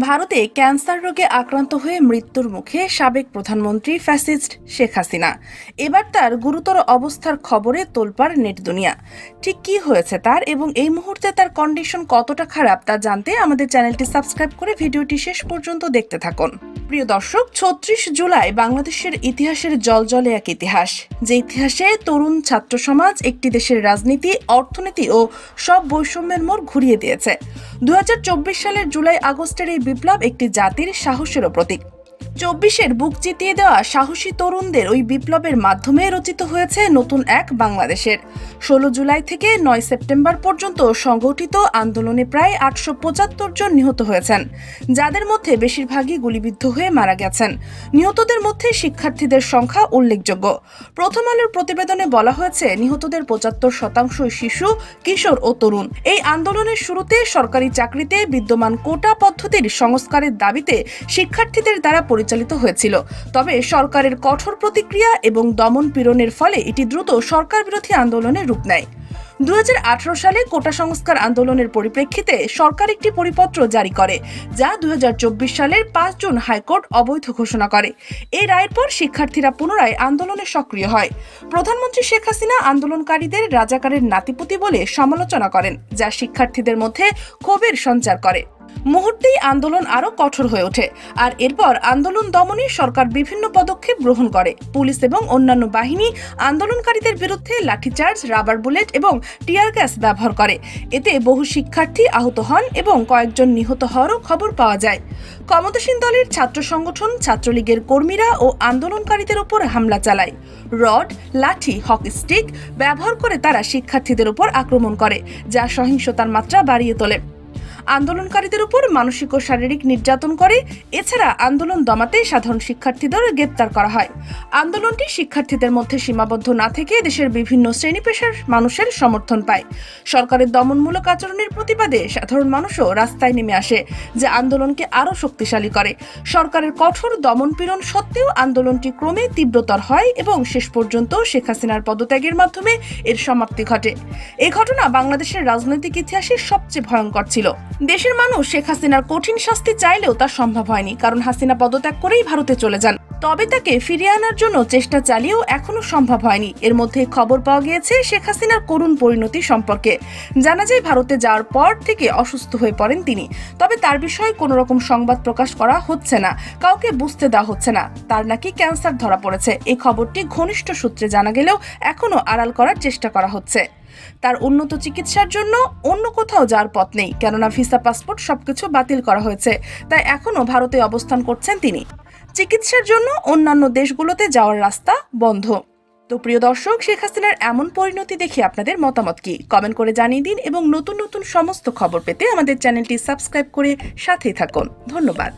ভারতে ক্যান্সার রোগে আক্রান্ত হয়ে মৃত্যুর মুখে সাবেক প্রধানমন্ত্রী ফ্যাসিস্ট শেখ হাসিনা। এবার তার গুরুতর অবস্থার খবরে তোলপাড় নেট দুনিয়া। ঠিক কি হয়েছে তার এবং এই মুহূর্তে তার কন্ডিশন কতটা খারাপ তা জানতে আমাদের চ্যানেলটি সাবস্ক্রাইব করে ভিডিওটি শেষ পর্যন্ত দেখতে থাকুন। প্রিয় দর্শক, ৩৬ জুলাই বাংলাদেশের ইতিহাসের জলজলে এক ইতিহাস, যে ইতিহাসে তরুণ ছাত্র সমাজ একটি দেশের রাজনীতি, অর্থনীতি ও সব বৈষম্যের মোড় ঘুরিয়ে দিয়েছে। ২০২৪ সালের জুলাই আগস্টের এই বিপ্লব একটি জাতির সাহসেরও প্রতীক। ২৪-এর বুক চিতিয়ে দেওয়া সাহসী তরুণদের ওই বিপ্লবের মাধ্যমে রচিত হয়েছে নতুন এক বাংলাদেশের। ১৬ জুলাই থেকে ৯ সেপ্টেম্বর পর্যন্ত সংগঠিত আন্দোলনে প্রায় ৮৭৫ জন নিহত হয়েছেন, যাদের মধ্যে বেশিরভাগই গুলিবিদ্ধ হয়ে মারা গেছেন। নিহতদের মধ্যে শিক্ষার্থীদের সংখ্যা উল্লেখযোগ্য। প্রথম আলোর প্রতিবেদনে বলা হয়েছে, নিহতদের ৭৫% শিশু, কিশোর ও তরুণ। এই আন্দোলনের শুরুতে সরকারি চাকরিতে বিদ্যমান কোটা পদ্ধতির সংস্কারের দাবিতে শিক্ষার্থীদের দ্বারা পরিচালিত হয়েছিল। তবে সরকারের কঠোর প্রতিক্রিয়া এবং দমন পীড়নের ফলে এটি দ্রুত সরকার বিরোধী আন্দোলনের রূপ নেয়। ২০১৮ সালে কোটা সংস্কার আন্দোলনের পরিপ্রেক্ষিতে সরকার একটি পরিপত্র জারি করে, যা ২০২৪ সালের ৫ জুন হাইকোর্ট অবৈধ ঘোষণা করে। এই রায়ের পর শিক্ষার্থীরা পুনরায় আন্দোলনে সক্রিয় হয়। প্রধানমন্ত্রী শেখ হাসিনা আন্দোলনকারীদের রাজাকারের নাতিপুতি বলে সমালোচনা করেন, যা শিক্ষার্থীদের মধ্যে ক্ষোভের সঞ্চার করে। মুহূর্তেই আন্দোলন আরও কঠোর হয়ে ওঠে, আর এরপর আন্দোলন দমনে সরকার বিভিন্ন পদক্ষেপ গ্রহণ করে। পুলিশ এবং অন্যান্য বাহিনী আন্দোলনকারীদের বিরুদ্ধে লাঠিচার্জ, রাবার বুলেট এবং টিয়ার গ্যাস ব্যবহার করে। এতে বহু শিক্ষার্থী আহত হন এবং কয়েকজন নিহত হওয়ারও খবর পাওয়া যায়। ক্ষমতাসীন দলের ছাত্র সংগঠন ছাত্রলীগের কর্মীরা ও আন্দোলনকারীদের উপর হামলা চালায়। রড, লাঠি, হকি স্টিক ব্যবহার করে তারা শিক্ষার্থীদের উপর আক্রমণ করে, যা সহিংসতার মাত্রা বাড়িয়ে তোলে। আন্দোলনকারীদের উপর মানসিক ও শারীরিক নির্যাতন করে। এছাড়া আন্দোলন দমাতে সাধারণ শিক্ষার্থীদের গ্রেপ্তার করা হয়। আন্দোলনটি শিক্ষার্থীদের মধ্যে সীমাবদ্ধ না থেকে দেশের বিভিন্ন শ্রেণী পেশার মানুষের সমর্থন পায়। সরকারের দমনমূলক আচরণের প্রতিবাদে সাধারণ মানুষও রাস্তায় নেমে আসে, যা আন্দোলনকে আরও শক্তিশালী করে। সরকারের কঠোর দমনপীড়ন সত্ত্বেও আন্দোলনটি ক্রমে তীব্রতর হয় এবং শেষ পর্যন্ত শেখ হাসিনার পদত্যাগের মাধ্যমে এর সমাপ্তি ঘটে। এই ঘটনা বাংলাদেশের রাজনৈতিক ইতিহাসে সবচেয়ে ভয়ঙ্কর ছিল। দেশের মানুষ শেখ হাসিনার কঠিন শাস্তি চাইলেও তা সম্ভব হয়নি, কারণ হাসিনা পদত্যাগ করেই ভারতে চলে যান। তবে তাকে ফিরিয়ে আনার জন্য চেষ্টা চালিয়েও এখনো সম্ভব হয়নি। এর মধ্যে খবর পাওয়া গিয়েছে শেখ হাসিনার করুণ পরিণতি সম্পর্কে। জানা যায়, ভারতে যাওয়ার পর থেকে অসুস্থ হয়ে পড়েন তিনি। তবে তার বিষয়ে কোনো রকম সংবাদ প্রকাশ করা হচ্ছে না, কাউকে বুঝতে দেওয়া হচ্ছে না। তার নাকি ক্যান্সার ধরা পড়েছে। এই খবরটি ঘনিষ্ঠ সূত্রে জানা গেলেও এখনো আড়াল করার চেষ্টা করা হচ্ছে। তার উন্নত চিকিৎসার জন্য অন্য কোথাও যাওয়ার পথ নেই, কেননা ভিসা, পাসপোর্ট সবকিছু বাতিল করা হয়েছে। তাই এখনো ভারতে অবস্থান করছেন তিনি। চিকিৎসার জন্য অন্যান্য দেশগুলোতে যাওয়ার রাস্তা বন্ধ। তো প্রিয় দর্শক, শেখ হাসিনার এমন পরিণতি দেখে আপনাদের মতামত কি? কমেন্ট করে জানিয়ে দিন এবং নতুন নতুন সমস্ত খবর পেতে আমাদের চ্যানেলটি সাবস্ক্রাইব করে সাথেই থাকুন। ধন্যবাদ।